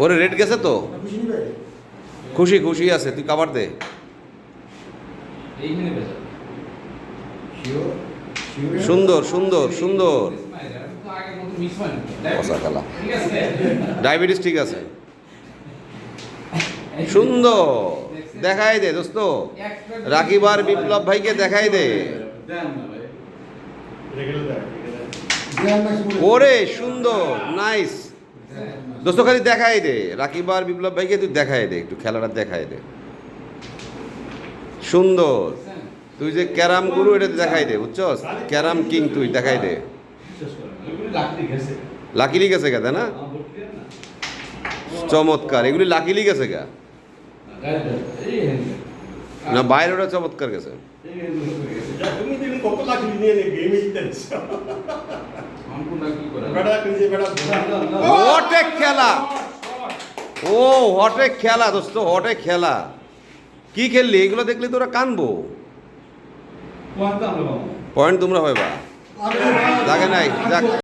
ওরে রেড গেছে তো, খুশি খুশি আছে, তুই কাবার দে। সুন্দর সুন্দর সুন্দর, বসা খেলা, ডায়াবেটিস ঠিক আছে, সুন্দর, দেখাই দে দোস্ত, রাকিব আর বিপ্লব ভাইকে দেখাই দে। ওরে সুন্দর, নাইস দোস্ত, খালি দেখাই দে, রাকিব আর বিপ্লব ভাইকে তুই দেখাই দে, একটু খেলাটা দেখাই দে। সুন্দর, তুই যে ক্যারাম গুরু এটা দেখাই দে, বুঝছস, ক্যারাম কিং তুই দেখাই দে। লাকিলি গেছে গা, তাই না? চমৎকার, এগুলি লাকিলি গেছে গা না, বাইরে ওটা চমৎকার গেছে। হটে খেলা, ও হটে খেলা দোস্ত, হটে খেলা। কি খেললি এগুলো দেখলে তোরা কানবো। পয়েন্ট তোমরা হয় বা জাগে নাই, যাক।